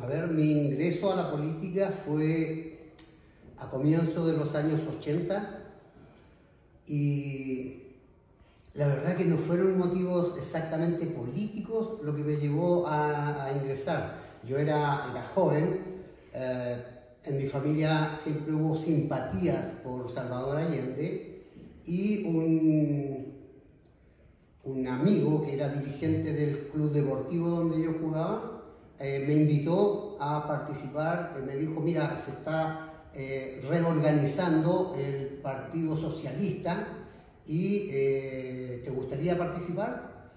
A ver, mi ingreso a la política fue a comienzos de los años 80 y la verdad que no fueron motivos exactamente políticos lo que me llevó a ingresar. Yo era joven, en mi familia siempre hubo simpatías por Salvador Allende y un amigo que era dirigente del club deportivo donde yo jugaba, me invitó a participar, me dijo, mira, se está reorganizando el Partido Socialista y ¿te gustaría participar?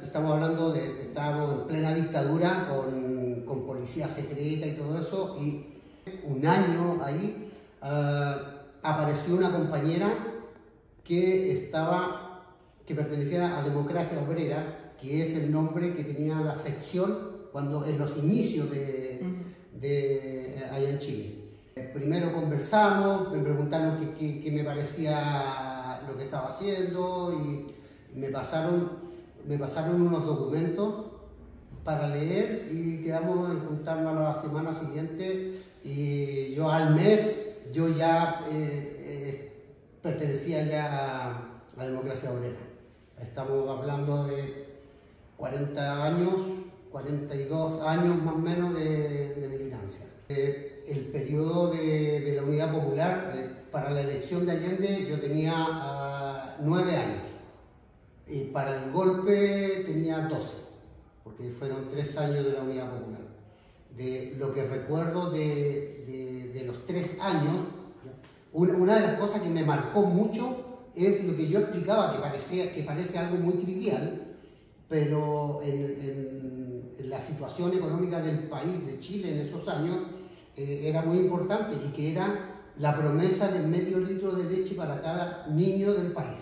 Estábamos en plena dictadura con policía secreta y todo eso, y un año ahí apareció una compañera que pertenecía a Democracia Obrera, que es el nombre que tenía la sección en los inicios allá en Chile. Primero conversamos, me preguntaron qué me parecía lo que estaba haciendo y me pasaron unos documentos para leer y quedamos en juntarnos a la semana siguiente y yo al mes ya pertenecía ya a Democracia Obrera. Estamos hablando de 40 años, 42 años más o menos de militancia. El periodo de la Unidad Popular, para la elección de Allende yo tenía 9 años y para el golpe tenía 12, porque fueron 3 años de la Unidad Popular. De lo que recuerdo de los 3 años, una de las cosas que me marcó mucho es lo que yo explicaba, que parece algo muy trivial, pero en la situación económica del país, de Chile en esos años, era muy importante, y que era la promesa de medio litro de leche para cada niño del país.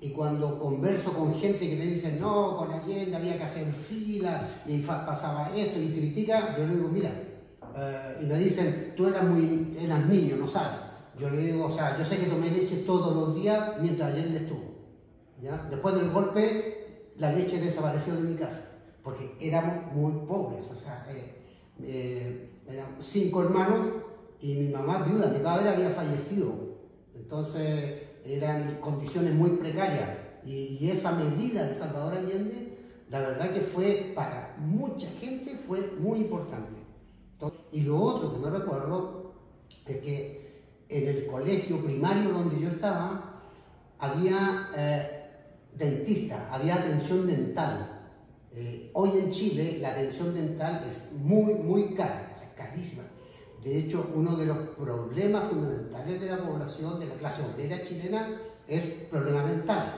Y cuando converso con gente que me dice, no, con Allende había que hacer fila, y pasaba esto, y critica, yo le digo, mira, y me dicen, tú eras niño, no sabes. Yo le digo, o sea, yo sé que tomé leche todos los días mientras Allende estuvo, ¿ya? Después del golpe, la leche desapareció de mi casa, porque éramos muy pobres, o sea, éramos 5 hermanos y mi mamá viuda, mi padre había fallecido, entonces eran condiciones muy precarias y esa medida de Salvador Allende, la verdad que fue para mucha gente fue muy importante. Y lo otro que me recuerdo es que en el colegio primario donde yo estaba había dentista, había atención dental. Hoy en Chile la atención dental es muy cara, o sea, carísima. De hecho, uno de los problemas fundamentales de la población, de la clase obrera chilena, es problema dental.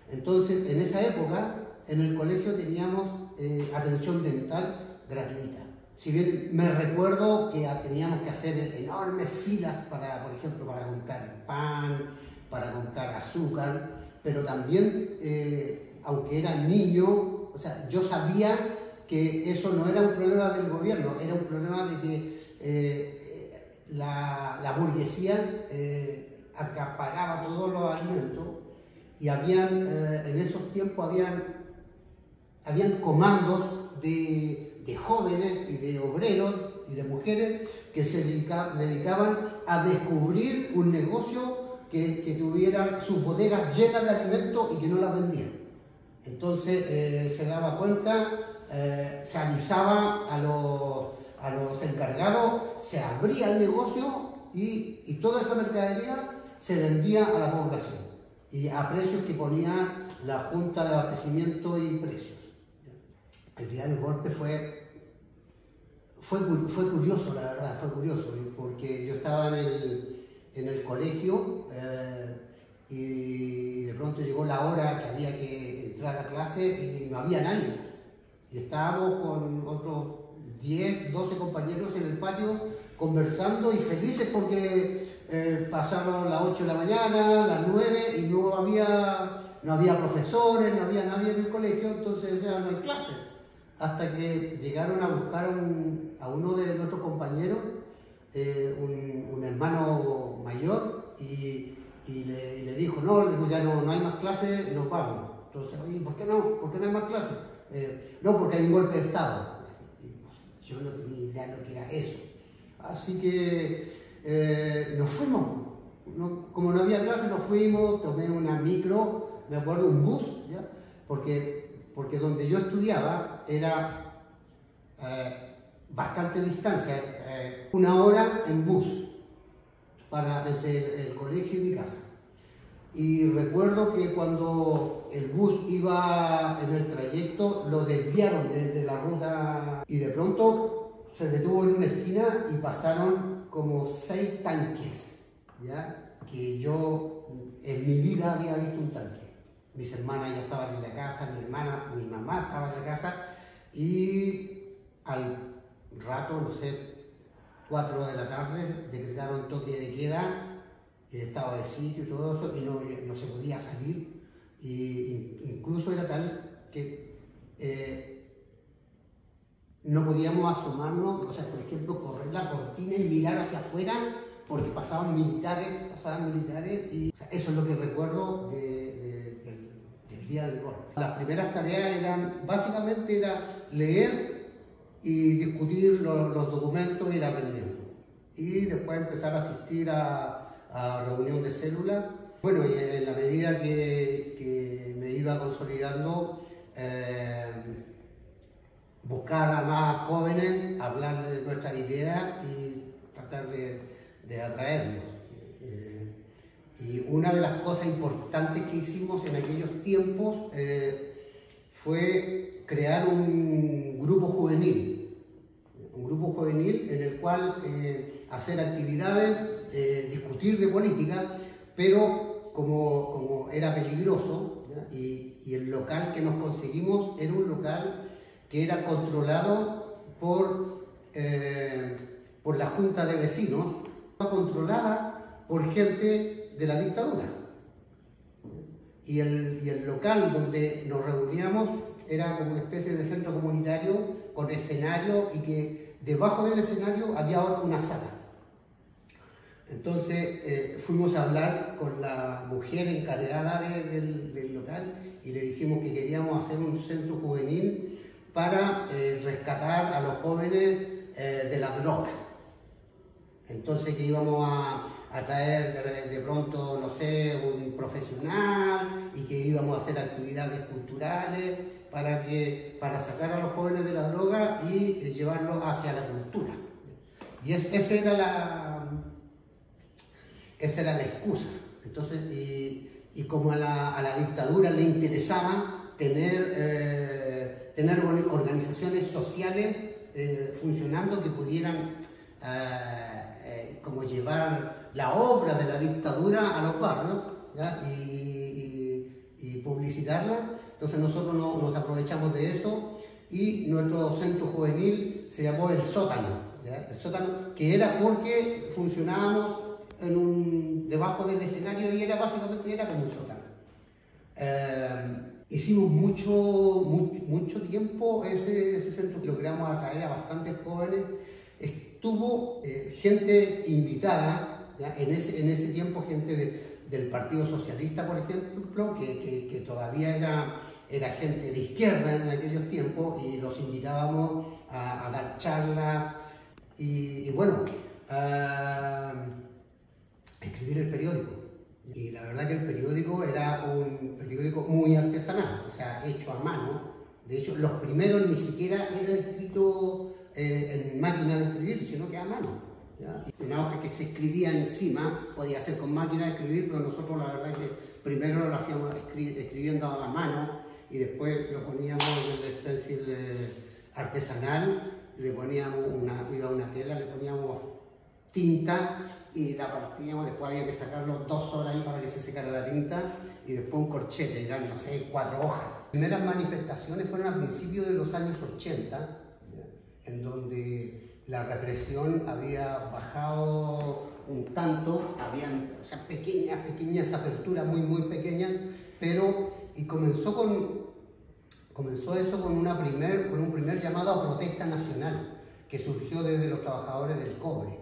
Entonces, en esa época, en el colegio teníamos atención dental gratuita. Si bien me recuerdo que teníamos que hacer enormes filas por ejemplo, para comprar pan, para comprar azúcar, pero también, aunque era niño, o sea, yo sabía que eso no era un problema del gobierno, era un problema de que la burguesía acaparaba todos los alimentos y en esos tiempos habían comandos de jóvenes y de obreros y de mujeres que se dedicaban a descubrir un negocio que tuviera sus bodegas llenas de alimentos y que no las vendían. Entonces se daba cuenta, se avisaba a los encargados, se abría el negocio y toda esa mercadería se vendía a la población y a precios que ponía la Junta de Abastecimiento y Precios. El día del golpe fue curioso, la verdad, fue curioso, porque yo estaba en el colegio y de pronto llegó la hora que había que entrar a clase y no había nadie. Y estábamos con otros 10, 12 compañeros en el patio conversando y felices porque pasaron las 8 de la mañana, las 9 y no había profesores, no había nadie en el colegio, entonces ya no hay clase. Hasta que llegaron a buscar a uno de nuestros compañeros, un hermano mayor, y le dijo, no, ya no hay más clases, nos vamos. Entonces, oye, ¿por qué no? ¿Por qué no hay más clases? No, porque hay un golpe de Estado. Yo no tenía idea de lo que era eso. Así que nos fuimos. Como no había clase, nos fuimos, tomé una micro, me acuerdo, un bus, ¿ya? Porque donde yo estudiaba era bastante distancia, 1 hora en bus entre el colegio y mi casa. Y recuerdo que cuando el bus iba en el trayecto, lo desviaron de la ruta y de pronto se detuvo en una esquina y pasaron como 6 tanques, ¿ya? Que yo en mi vida había visto un tanque. Mis hermanas ya estaban en la casa, mi mamá estaba en la casa y al rato, no sé, 4 de la tarde, decretaron toque de queda, estado de sitio y todo eso, y no se podía salir. Y incluso era tal que no podíamos asomarnos, o sea, por ejemplo, correr la cortina y mirar hacia afuera, porque pasaban militares, y o sea, eso es lo que recuerdo del día del golpe. Las primeras tareas básicamente era leer y discutir los documentos y ir aprendiendo. Y después empezar a asistir a reunión de células. Bueno, y en la medida que me iba consolidando, buscar a más jóvenes, hablar de nuestras ideas y tratar de atraerlos. Y una de las cosas importantes que hicimos en aquellos tiempos fue crear un grupo juvenil en el cual hacer actividades, discutir de política, pero como era peligroso, ¿ya? Y el local que nos conseguimos era un local que era controlado por la Junta de Vecinos, controlada por gente de la dictadura. Y el local donde nos reuníamos era como una especie de centro comunitario con escenario, y que debajo del escenario había una sala. Entonces fuimos a hablar con la mujer encargada del local y le dijimos que queríamos hacer un centro juvenil para rescatar a los jóvenes de las drogas. Entonces que íbamos a traer de pronto, no sé, un profesional, y que íbamos a hacer actividades culturales para sacar a los jóvenes de la droga y llevarlos hacia la cultura. Y esa era la excusa. Entonces, y como a la dictadura le interesaba tener organizaciones sociales funcionando, que pudieran como llevar la obra de la dictadura a los barrios, ¿ya? Y publicitarla. Entonces nosotros nos aprovechamos de eso, y nuestro centro juvenil se llamó El Sótano, ¿ya? El Sótano, que era porque funcionábamos debajo del escenario, y básicamente era como un sótano. Hicimos mucho tiempo ese centro, logramos atraer a bastantes jóvenes. Estuvo gente invitada, ¿ya? En ese tiempo, gente del Partido Socialista, por ejemplo, que todavía era gente de izquierda en aquellos tiempos, y los invitábamos a dar charlas y bueno, escribir el periódico. Y la verdad que el periódico era un periódico muy artesanal, o sea, hecho a mano. De hecho, los primeros ni siquiera eran escritos en máquina de escribir, sino que a mano, ¿ya? Una hoja que se escribía encima podía ser con máquina de escribir, pero nosotros la verdad es que primero lo hacíamos escribiendo a mano, y después lo poníamos en el stencil artesanal, le poníamos iba una tela, le poníamos tinta y la partíamos. Después había que sacarlo 2 horas ahí para que se secara la tinta, y después un corchete, eran, no sé, 4 hojas. Las primeras manifestaciones fueron a principios de los años 80, en donde la represión había bajado un tanto, habían, o sea, pequeñas aperturas, muy pequeñas, y comenzó eso con un primer llamado a protesta nacional, que surgió desde los trabajadores del cobre.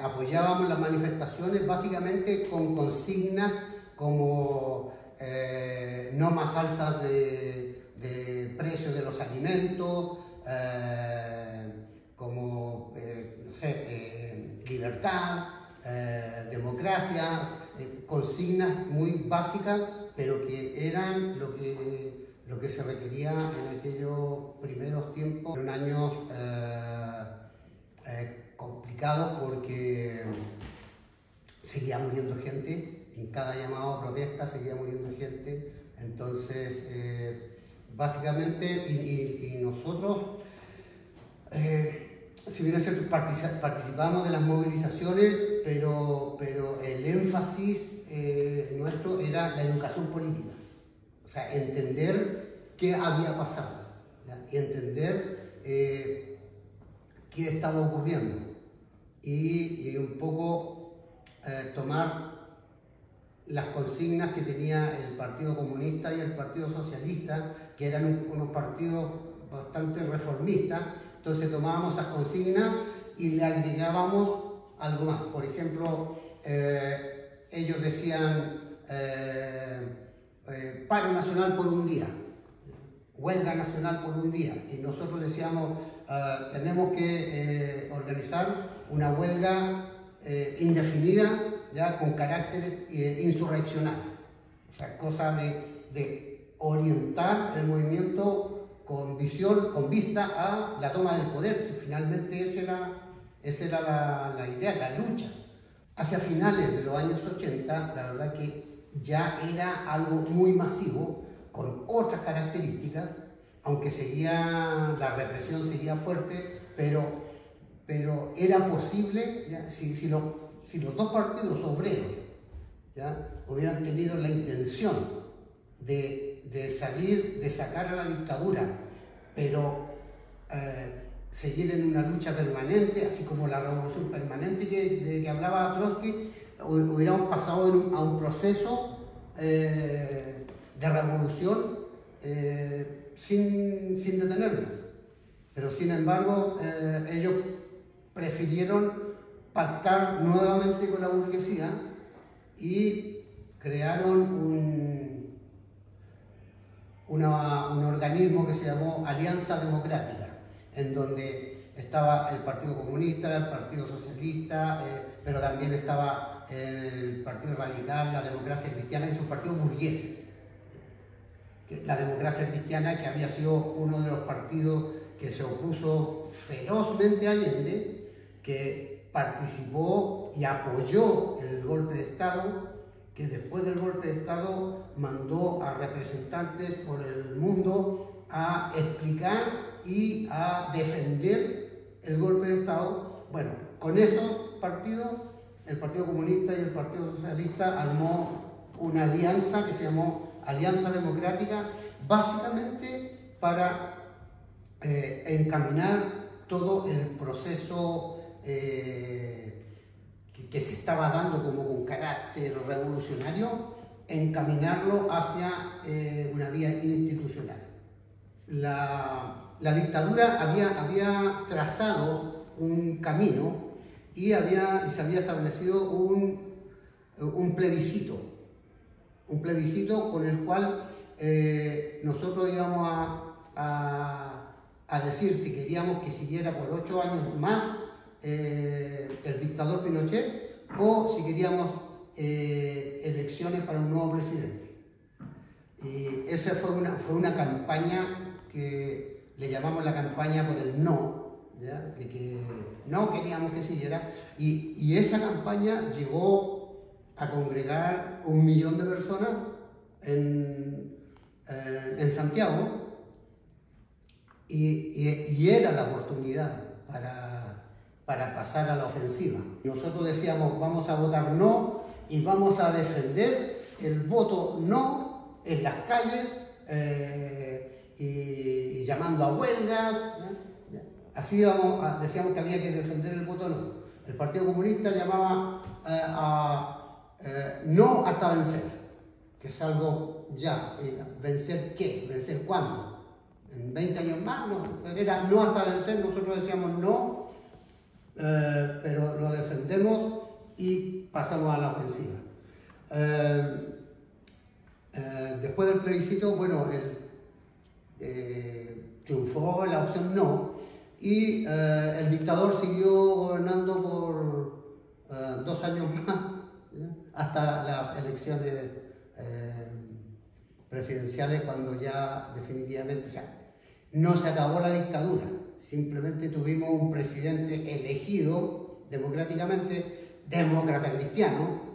Apoyábamos las manifestaciones básicamente con consignas como no más alzas de precios de los alimentos, no sé, libertad, democracia, consignas muy básicas, pero que eran lo que se requería en aquellos primeros tiempos. Fueron años complicados porque seguía muriendo gente, en cada llamado a protesta seguía muriendo gente. Entonces, básicamente, y nosotros, si bien es cierto, participamos de las movilizaciones, pero el énfasis nuestro era la educación política. O sea, entender qué había pasado, ¿ya? Y entender qué estaba ocurriendo. Y un poco tomar las consignas que tenía el Partido Comunista y el Partido Socialista, que eran unos partidos bastante reformistas. Entonces tomábamos esas consignas y le agregábamos algo más. Por ejemplo, ellos decían paro nacional por un día, huelga nacional por un día, y nosotros decíamos tenemos que organizar una huelga indefinida, ya con carácter insurreccional. O sea, cosa de orientar el movimiento con visión, con vista a la toma del poder. Y finalmente esa era la idea, la lucha. Hacia finales de los años 80, la verdad que ya era algo muy masivo, con otras características, aunque la represión seguía fuerte, pero era posible, ¿ya? Si los dos partidos obreros, ¿ya?, hubieran tenido la intención de sacar a la dictadura, pero seguir en una lucha permanente, así como la revolución permanente de que hablaba Trotsky, hubiéramos pasado a un proceso de revolución sin detenernos. Pero sin embargo, ellos prefirieron pactar nuevamente con la burguesía y crearon un organismo que se llamó Alianza Democrática, en donde estaba el Partido Comunista, el Partido Socialista, pero también estaba el Partido Radical, la Democracia Cristiana, que son partidos burgueses. La Democracia Cristiana, que había sido uno de los partidos que se opuso ferozmente a Allende, que participó y apoyó el golpe de Estado, que después del golpe de Estado mandó a representantes por el mundo a explicar y a defender el golpe de Estado. Bueno, con esos partidos, el Partido Comunista y el Partido Socialista armó una alianza que se llamó Alianza Democrática, básicamente para encaminar todo el proceso que se estaba dando como con carácter revolucionario, encaminarlo hacia una vía institucional. La dictadura había trazado un camino y se había establecido un plebiscito con el cual nosotros íbamos a decir si queríamos que siguiera por 8 años más el dictador Pinochet, o si queríamos elecciones para un nuevo presidente. Y esa fue una campaña que le llamamos la campaña por el no, ¿ya? Que no queríamos que siguiera, y esa campaña llegó a congregar 1 millón de personas en Santiago, y era la oportunidad para pasar a la ofensiva. Nosotros decíamos, vamos a votar no y vamos a defender el voto no en las calles y llamando a huelgas, ¿ya? Así decíamos que había que defender el voto no. El Partido Comunista llamaba no hasta vencer, que es algo ya. ¿Vencer qué? ¿Vencer cuándo? ¿En 20 años más? No, era no hasta vencer. Nosotros decíamos no, pero lo defendemos y pasamos a la ofensiva. Después del plebiscito, bueno, triunfó triunfó la opción no, y el dictador siguió gobernando por 2 años más, ¿ya? Hasta las elecciones presidenciales, cuando ya definitivamente, o sea, no se acabó la dictadura, simplemente tuvimos un presidente elegido democráticamente, demócrata cristiano,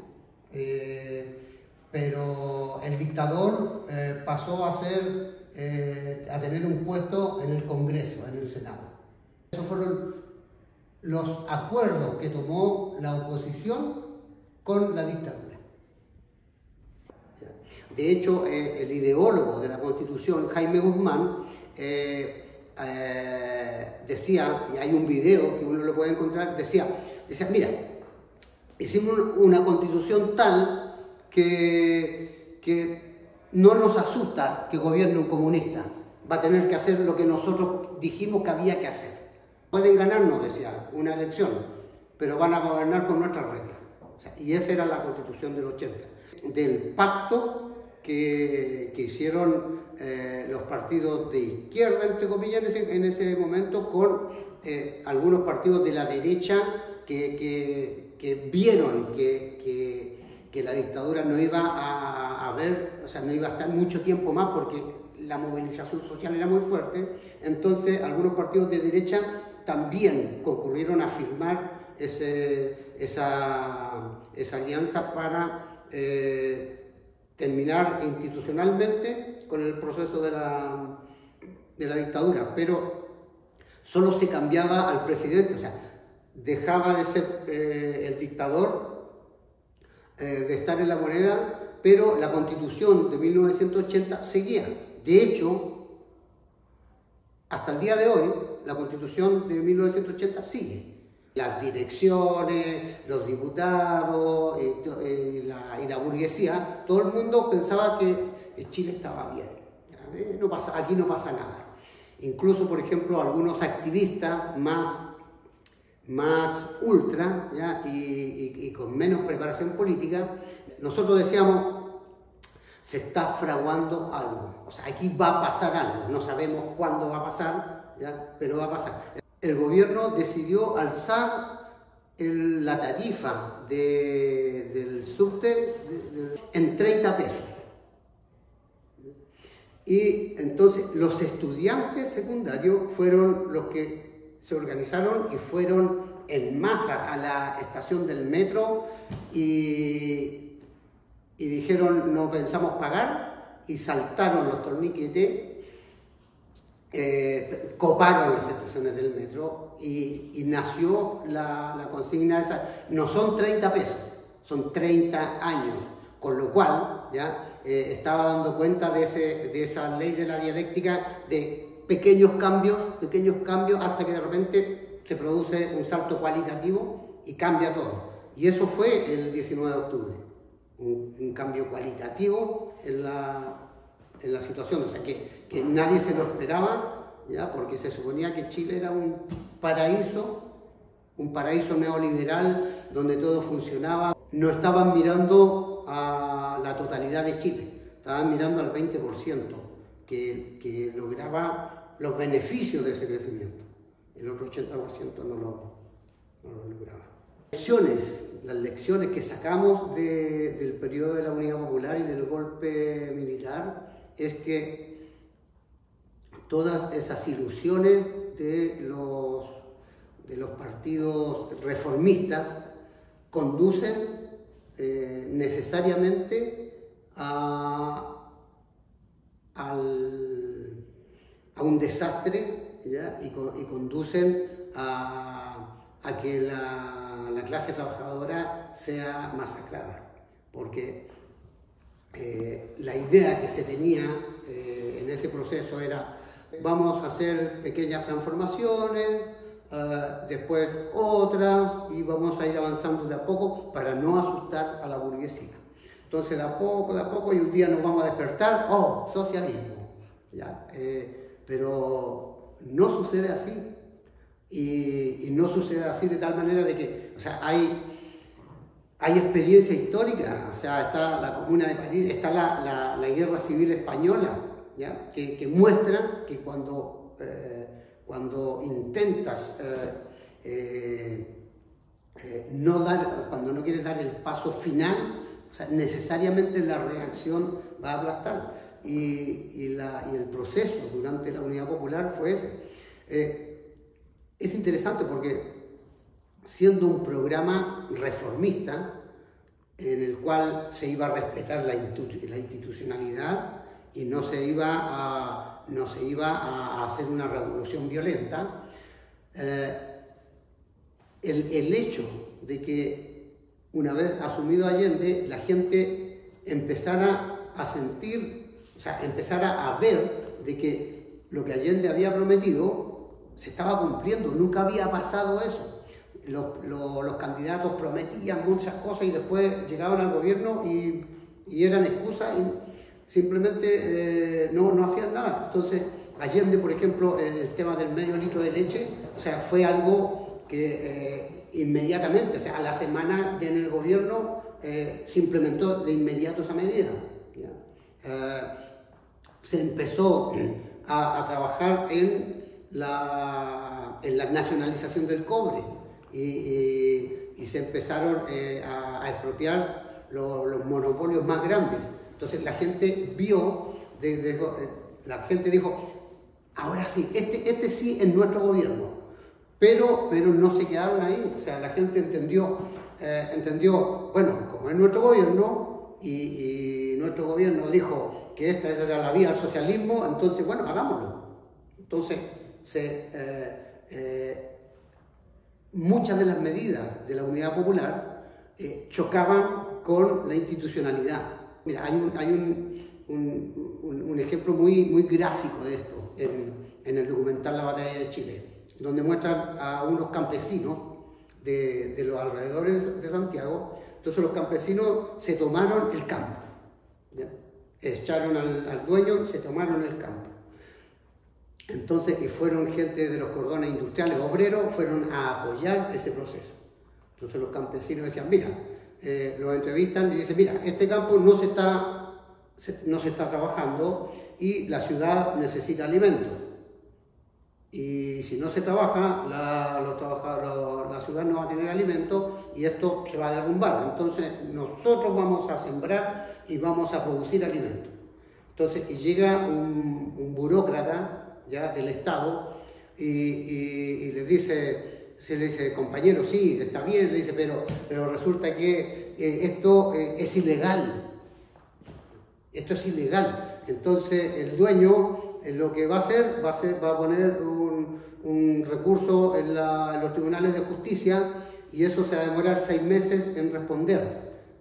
pero el dictador pasó a tener un puesto en el Congreso, en el Senado. Esos fueron los acuerdos que tomó la oposición con la dictadura. De hecho, el ideólogo de la Constitución, Jaime Guzmán, decía, y hay un video que uno lo puede encontrar, decía, mira, hicimos una Constitución tal que no nos asusta que gobierne un comunista, va a tener que hacer lo que nosotros dijimos que había que hacer. Pueden ganarnos, decía, una elección, pero van a gobernar con nuestras reglas. O sea, y esa era la Constitución del 80, del pacto que hicieron los partidos de izquierda, entre comillas, en ese momento, con algunos partidos de la derecha que vieron que la dictadura no iba a haber, o sea, no iba a estar mucho tiempo más porque la movilización social era muy fuerte. Entonces, algunos partidos de derecha también concurrieron a firmar esa alianza para terminar institucionalmente con el proceso de la dictadura, pero solo se cambiaba al presidente, o sea, dejaba de ser el dictador, de estar en la moneda, pero la Constitución de 1980 seguía. De hecho, hasta el día de hoy, la Constitución de 1980 sigue. Las direcciones, los diputados y la burguesía, todo el mundo pensaba que Chile estaba bien. Aquí no pasa nada. Incluso, por ejemplo, algunos activistas más ultra, ¿ya? Y con menos preparación política, nosotros decíamos, se está fraguando algo. O sea, aquí va a pasar algo. No sabemos cuándo va a pasar, ¿ya? Pero va a pasar. El gobierno decidió alzar la tarifa del subte en 30 pesos. Y entonces los estudiantes secundarios fueron los que se organizaron y fueron en masa a la estación del metro y dijeron no pensamos pagar, y saltaron los torniquetes, coparon las estaciones del metro y nació la consigna esa. No son 30 pesos, son 30 años, con lo cual ya estaba dando cuenta de esa ley de la dialéctica, de pequeños cambios, hasta que de repente se produce un salto cualitativo y cambia todo. Y eso fue el 19 de octubre, un cambio cualitativo en la situación, o sea, que nadie se lo esperaba, ¿ya? Porque se suponía que Chile era un paraíso neoliberal donde todo funcionaba. No estaban mirando a la totalidad de Chile, estaban mirando al 20% que lograba los beneficios de ese crecimiento. El otro 80% no lo lograba. Las lecciones que sacamos del periodo de la Unidad Popular y del golpe militar es que todas esas ilusiones de los partidos reformistas conducen necesariamente a un desastre, ¿ya? Y conducen a que la clase trabajadora sea masacrada, porque la idea que se tenía en ese proceso era: vamos a hacer pequeñas transformaciones, después otras, y vamos a ir avanzando de a poco para no asustar a la burguesía. Entonces de a poco, y un día nos vamos a despertar, ¡oh, socialismo! ¿Ya? Pero no sucede así. Y no sucede así de tal manera de que, o sea, hay experiencia histórica, o sea, está la Comuna de París, está la Guerra Civil Española, ¿ya? Que muestra que cuando cuando intentas cuando no quieres dar el paso final, o sea, necesariamente la reacción va a aplastar. Y el proceso durante la Unidad Popular fue ese. Es interesante porque siendo un programa reformista, en el cual se iba a respetar la institucionalidad y no se iba a hacer una revolución violenta, el hecho de que una vez asumido Allende, la gente empezara a sentir, o sea, empezara a ver de que lo que Allende había prometido se estaba cumpliendo, nunca había pasado eso. Los candidatos prometían muchas cosas y después llegaban al gobierno y eran excusas y simplemente no hacían nada. Entonces, Allende, por ejemplo, el tema del medio litro de leche, o sea, fue algo que inmediatamente, o sea, a la semana en el gobierno se implementó de inmediato esa medida. Se empezó a trabajar en la nacionalización del cobre. Y se empezaron a expropiar los monopolios más grandes. Entonces la gente vio, la gente dijo, ahora sí, este sí es nuestro gobierno, pero no se quedaron ahí. O sea, la gente entendió, bueno, como es nuestro gobierno y nuestro gobierno dijo que esta era la vía al socialismo, entonces, bueno, hagámoslo. Entonces, muchas de las medidas de la Unidad Popular chocaban con la institucionalidad. Mira, hay un ejemplo muy gráfico de esto en el documental La Batalla de Chile, donde muestran a unos campesinos de los alrededores de Santiago. Entonces los campesinos se tomaron el campo, ¿ya? Echaron al dueño y se tomaron el campo. Entonces, y fueron gente de los cordones industriales, obreros, fueron a apoyar ese proceso. Entonces los campesinos decían, mira, los entrevistan y dicen, mira, este campo no se está trabajando y la ciudad necesita alimentos. Y si no se trabaja, la ciudad no va a tener alimentos y esto se va a derrumbar. Entonces nosotros vamos a sembrar y vamos a producir alimentos. Entonces, y llega un burócrata ya del Estado y le dice, compañero, sí, está bien, le dice, pero resulta que esto es ilegal. Esto es ilegal. Entonces el dueño lo que va a hacer, va a poner un recurso en los tribunales de justicia y eso se va a demorar 6 meses en responder.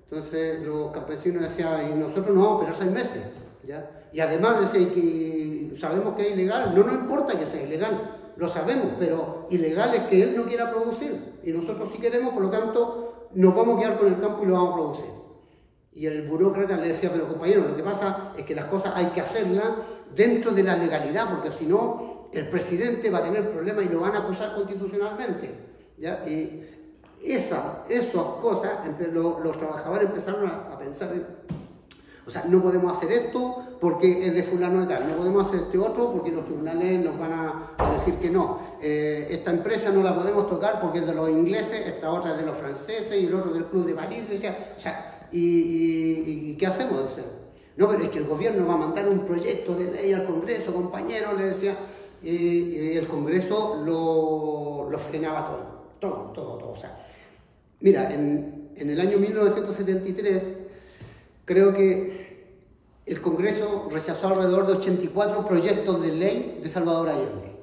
Entonces los campesinos decían, y nosotros no vamos a esperar 6 meses. ¿Ya? Y además decían que sabemos que es ilegal, no nos importa que sea ilegal, lo sabemos, pero ilegal es que él no quiera producir y nosotros sí queremos, por lo tanto nos vamos a quedar con el campo y lo vamos a producir. Y el burócrata le decía, pero compañero, lo que pasa es que las cosas hay que hacerlas dentro de la legalidad, porque si no el presidente va a tener problemas y lo van a acusar constitucionalmente. ¿Ya? Y esas cosas, los trabajadores empezaron a pensar o sea, no podemos hacer esto porque es de fulano de tal, no podemos hacer este otro porque los tribunales nos van a decir que no. Esta empresa no la podemos tocar porque es de los ingleses, esta otra es de los franceses y el otro del Club de París. Decía, o sea, ¿y qué hacemos? Decía, no, pero es que el gobierno va a mandar un proyecto de ley al Congreso, compañero, le decía, y el Congreso lo frenaba todo. O sea, mira, en el año 1973, creo que el Congreso rechazó alrededor de 84 proyectos de ley de Salvador Allende.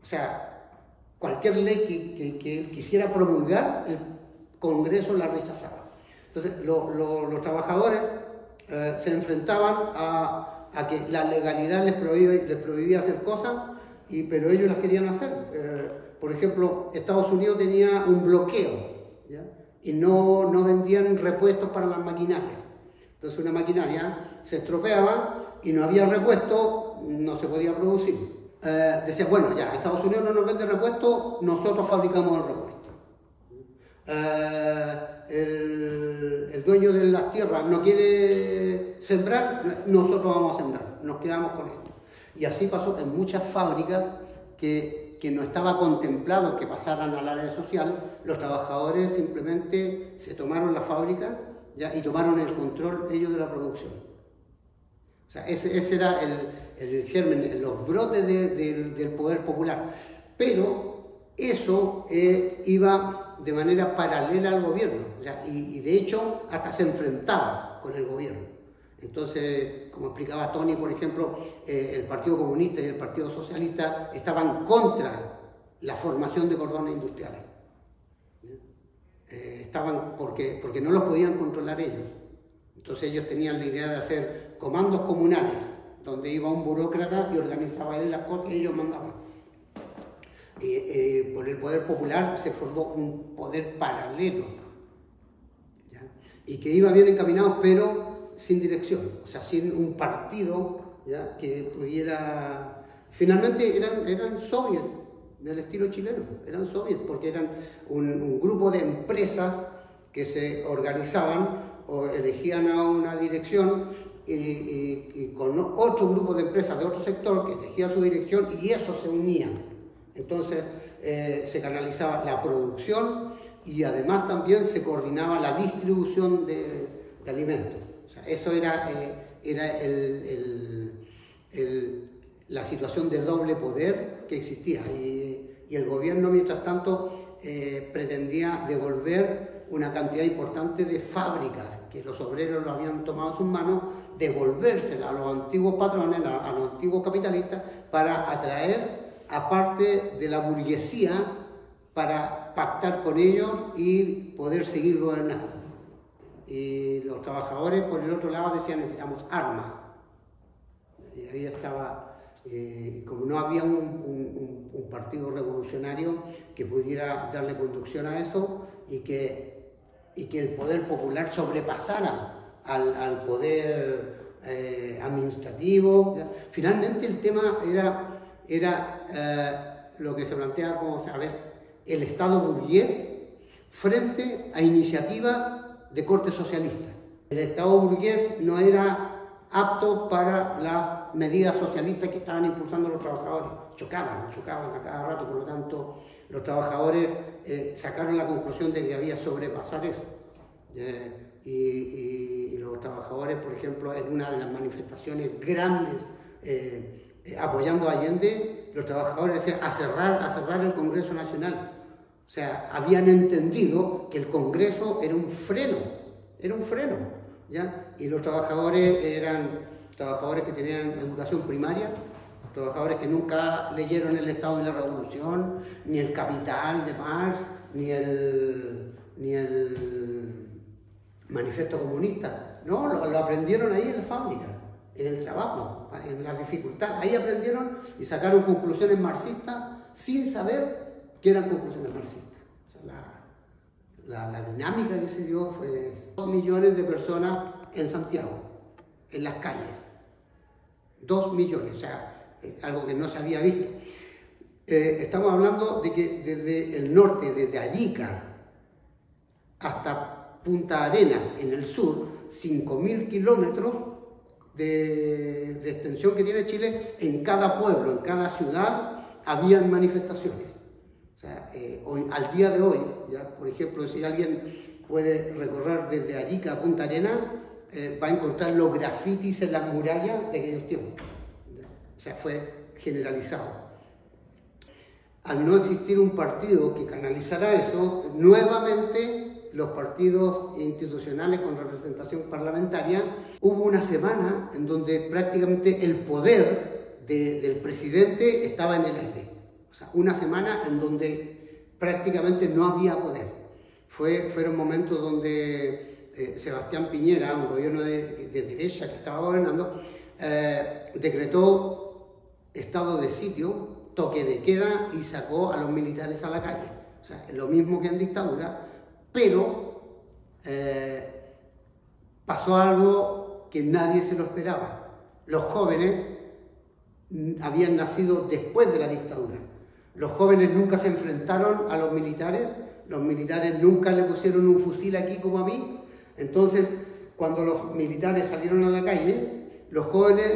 O sea, cualquier ley que él quisiera promulgar, el Congreso la rechazaba. Entonces, los trabajadores se enfrentaban a que la legalidad les prohibía hacer cosas, pero ellos las querían hacer. Por ejemplo, Estados Unidos tenía un bloqueo, ¿ya? Y no vendían repuestos para las maquinarias. Entonces una maquinaria se estropeaba y no había repuesto, no se podía producir. Decía, bueno, ya, Estados Unidos no nos vende repuesto, nosotros fabricamos el repuesto. El dueño de las tierras no quiere sembrar, nosotros vamos a sembrar, nos quedamos con esto. Y así pasó en muchas fábricas que no estaba contemplado que pasaran al área social. Los trabajadores simplemente se tomaron la fábrica, ¿ya? Y tomaron el control ellos de la producción. O sea, ese era el germen, los brotes del poder popular. Pero eso iba de manera paralela al gobierno, ¿ya? Y de hecho hasta se enfrentaba con el gobierno. Entonces, como explicaba Tony, por ejemplo, el Partido Comunista y el Partido Socialista estaban contra la formación de cordones industriales. Estaban porque no los podían controlar ellos. Entonces ellos tenían la idea de hacer comandos comunales, donde iba un burócrata y organizaba él las cosas y ellos mandaban. Por el poder popular se formó un poder paralelo, ¿ya? Y que iba bien encaminado, pero sin dirección, o sea, sin un partido, ¿ya? Que pudiera... Finalmente eran soviets del estilo chileno, eran soviets porque eran un grupo de empresas que se organizaban o elegían a una dirección y con otro grupo de empresas de otro sector que elegía su dirección y eso se unían. Entonces se canalizaba la producción y además también se coordinaba la distribución de alimentos. O sea, eso era la situación de doble poder que existía y el gobierno, mientras tanto, pretendía devolver una cantidad importante de fábricas que los obreros lo habían tomado en sus manos, devolvérsela a los antiguos patrones, a los antiguos capitalistas, para atraer a parte de la burguesía para pactar con ellos y poder seguir gobernando. Y los trabajadores, por el otro lado, decían: necesitamos armas. Y ahí estaba, como no había un partido revolucionario que pudiera darle conducción a eso y que el poder popular sobrepasara al poder administrativo. Finalmente el tema era lo que se plantea como, a ver, el Estado burgués frente a iniciativas de corte socialista. El Estado burgués no era apto para las medidas socialistas que estaban impulsando los trabajadores. Chocaban a cada rato, por lo tanto, los trabajadores sacaron la conclusión de que había que sobrepasar eso. Y los trabajadores, por ejemplo, en una de las manifestaciones grandes apoyando a Allende, los trabajadores decían a cerrar el Congreso Nacional. O sea, habían entendido que el Congreso era un freno, ¿ya? Y los trabajadores eran trabajadores que tenían educación primaria, trabajadores que nunca leyeron El Estado de la Revolución, ni El Capital de Marx, ni el Manifiesto Comunista. No, lo aprendieron ahí en la fábrica, en el trabajo, en la dificultad. Ahí aprendieron y sacaron conclusiones marxistas sin saber que eran conclusiones marxistas. O sea, la dinámica que se dio fue 2 millones de personas en Santiago, en las calles. 2 millones, o sea, algo que no se había visto. Estamos hablando de que desde el norte, desde Arica hasta Punta Arenas, en el sur, 5.000 kilómetros de extensión que tiene Chile, en cada pueblo, en cada ciudad, habían manifestaciones. O sea, hoy, al día de hoy, ya, por ejemplo, si alguien puede recorrer desde Arica a Punta Arenas, va a encontrar los grafitis en las murallas de aquellos tiempos. O sea, fue generalizado. Al no existir un partido que canalizara eso, nuevamente los partidos institucionales con representación parlamentaria, hubo una semana en donde prácticamente el poder del presidente estaba en el aire. O sea, una semana en donde prácticamente no había poder. Fueron momentos donde Sebastián Piñera, un gobierno de derecha que estaba gobernando, decretó estado de sitio, toque de queda y sacó a los militares a la calle. O sea, lo mismo que en dictadura, pero pasó algo que nadie se lo esperaba. Los jóvenes habían nacido después de la dictadura. Los jóvenes nunca se enfrentaron a los militares nunca le pusieron un fusil aquí como a mí. Entonces, cuando los militares salieron a la calle, los jóvenes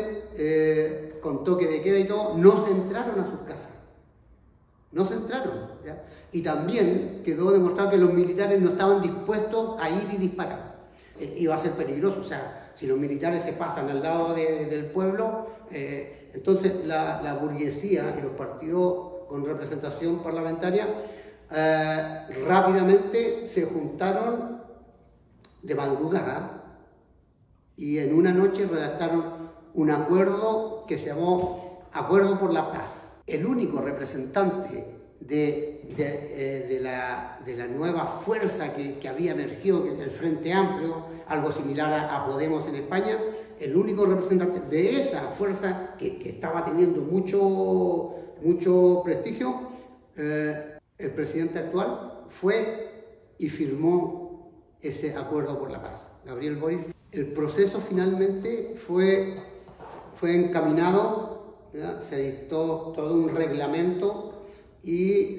con toque de queda y todo, no se entraron a sus casas. No se entraron, ¿ya? Y también quedó demostrado que los militares no estaban dispuestos a ir y disparar. Iba a ser peligroso, o sea, si los militares se pasan al lado del pueblo, entonces la burguesía y los partidos con representación parlamentaria rápidamente se juntaron de madrugada y en una noche redactaron un acuerdo que se llamó Acuerdo por la Paz. El único representante de la nueva fuerza que había emergido, que es el Frente Amplio, algo similar a Podemos en España, el único representante de esa fuerza que estaba teniendo mucho prestigio, el presidente actual fue y firmó ese Acuerdo por la Paz, Gabriel Boric. El proceso finalmente fue encaminado, ¿ya? Se dictó todo un reglamento y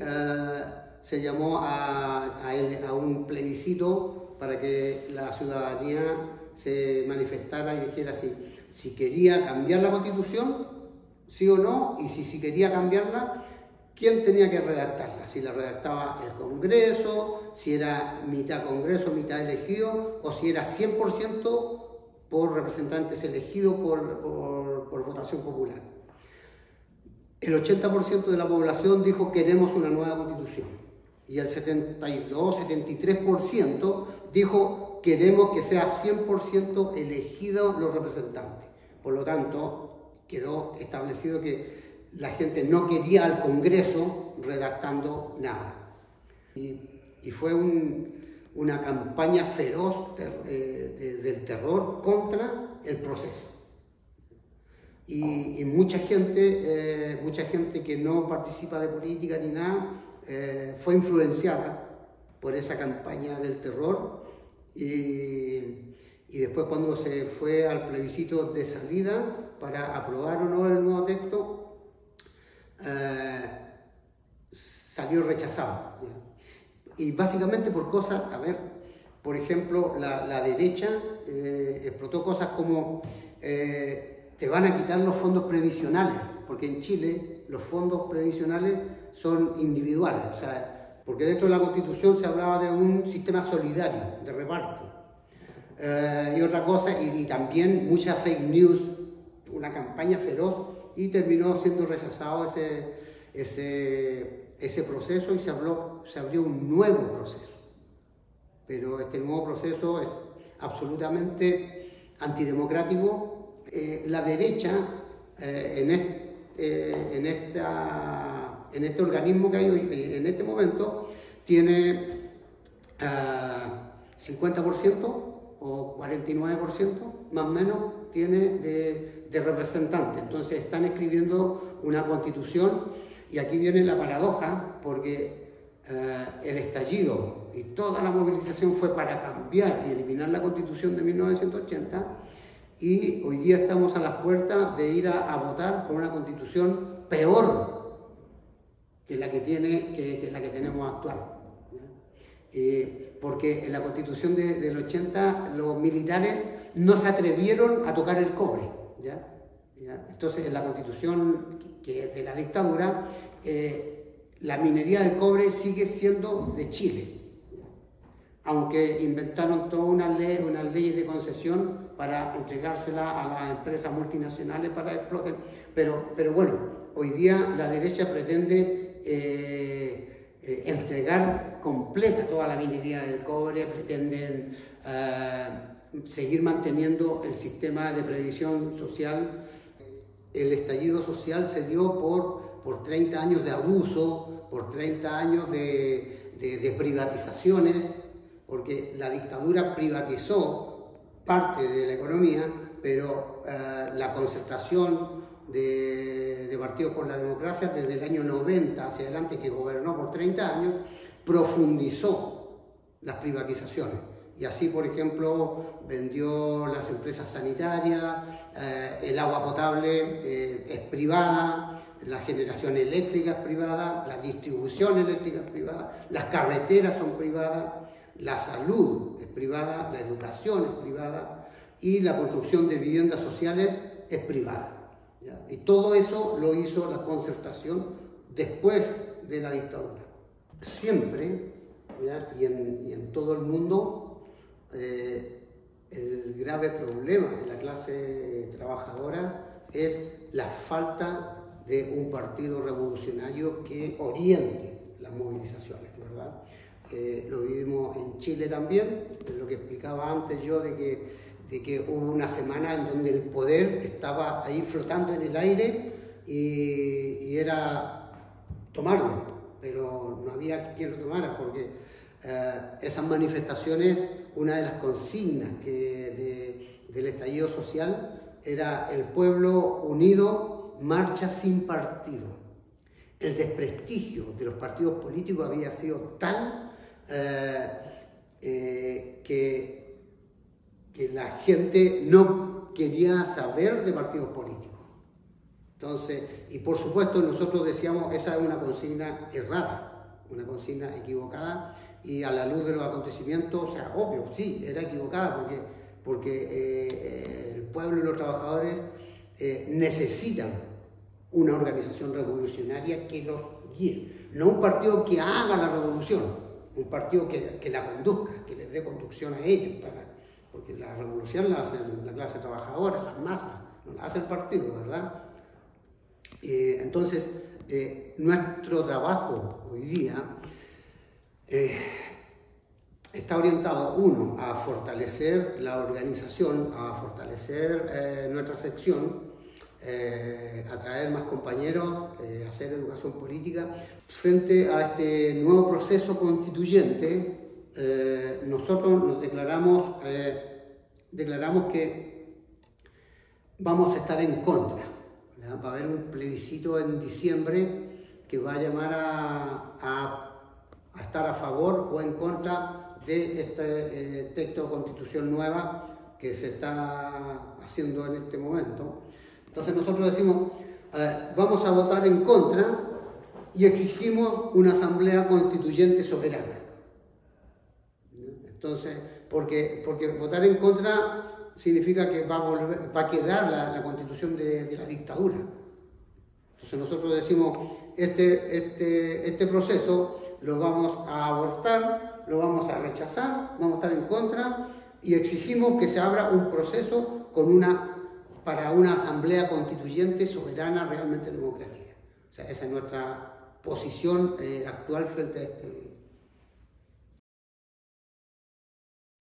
se llamó a un plebiscito para que la ciudadanía se manifestara y dijera si quería cambiar la Constitución, sí o no, y si quería cambiarla, quién tenía que redactarla, si la redactaba el Congreso, si era mitad Congreso, mitad elegido, o si era 100% por representantes elegidos por votación popular. El 80% de la población dijo queremos una nueva Constitución y el 72-73% dijo queremos que sea 100% elegidos los representantes. Por lo tanto, quedó establecido que la gente no quería al Congreso redactando nada. Y fue una campaña feroz del terror contra el proceso. Y mucha gente que no participa de política ni nada, fue influenciada por esa campaña del terror y después cuando se fue al plebiscito de salida para aprobar o no el nuevo texto, salió rechazado. Y básicamente por cosas, por ejemplo, la derecha explotó cosas como te van a quitar los fondos previsionales, porque en Chile los fondos previsionales son individuales, o sea, porque dentro de la Constitución se hablaba de un sistema solidario, de reparto. Y otra cosa, y también mucha fake news, una campaña feroz, y terminó siendo rechazado ese proceso y se abrió un nuevo proceso. Pero este nuevo proceso es absolutamente antidemocrático. La derecha, en este organismo que hay hoy, en este momento, tiene 50% o 49%, más o menos, tiene de representantes. Entonces están escribiendo una constitución y aquí viene la paradoja, porque el estallido y toda la movilización fue para cambiar y eliminar la constitución de 1980 y hoy día estamos a las puertas de ir a votar por una constitución peor que la que tenemos actual. Porque en la constitución del 80 los militares no se atrevieron a tocar el cobre. ¿Ya? Entonces en la constitución de la dictadura la minería del cobre sigue siendo de Chile, aunque inventaron todas unas leyes de concesión para entregársela a las empresas multinacionales para explotar. Pero bueno, hoy día la derecha pretende entregar completa toda la minería del cobre, pretenden seguir manteniendo el sistema de previsión social. El estallido social se dio por 30 años de abuso, por 30 años de privatizaciones, porque la dictadura privatizó parte de la economía, pero la concertación de Partidos por la Democracia desde el año 90 hacia adelante, que gobernó por 30 años, profundizó las privatizaciones. Y así, por ejemplo, vendió las empresas sanitarias, el agua potable es privada, la generación eléctrica es privada, la distribución eléctrica es privada, las carreteras son privadas, la salud es privada, la educación es privada y la construcción de viviendas sociales es privada. ¿ya? Y todo eso lo hizo la Concertación después de la dictadura. Siempre, ¿ya? Y en todo el mundo, el grave problema de la clase trabajadora es la falta de un partido revolucionario que oriente las movilizaciones, ¿verdad? Lo vivimos en Chile también, lo que explicaba antes yo de que hubo una semana en donde el poder estaba ahí flotando en el aire y era tomarlo, pero no había quien lo tomara porque esas manifestaciones, una de las consignas del estallido social era el pueblo unido, marcha sin partido. El desprestigio de los partidos políticos había sido tal que la gente no quería saber de partidos políticos. Entonces, y por supuesto nosotros decíamos, esa es una consigna errada, una consigna equivocada, y a la luz de los acontecimientos, o sea, obvio, sí, era equivocada, porque el pueblo y los trabajadores necesitan una organización revolucionaria que los guíe, no un partido que haga la revolución, un partido que la conduzca, que les dé conducción a ellos, porque la revolución la hace la clase trabajadora, las masas, no la hace el partido, ¿verdad? Entonces, nuestro trabajo hoy día está orientado, uno, a fortalecer la organización, a fortalecer nuestra sección, a traer más compañeros, hacer educación política. Frente a este nuevo proceso constituyente, nosotros nos declaramos que vamos a estar en contra, ¿ya? Va a haber un plebiscito en diciembre que va a llamar a estar a favor o en contra de este texto de constitución nueva que se está haciendo en este momento. Entonces nosotros decimos, vamos a votar en contra y exigimos una asamblea constituyente soberana. Entonces, porque votar en contra significa que va a quedar la constitución de la dictadura. Entonces nosotros decimos, este proceso lo vamos a abortar, lo vamos a rechazar, vamos a estar en contra y exigimos que se abra un proceso para una asamblea constituyente soberana realmente democrática. O sea, esa es nuestra posición actual frente a este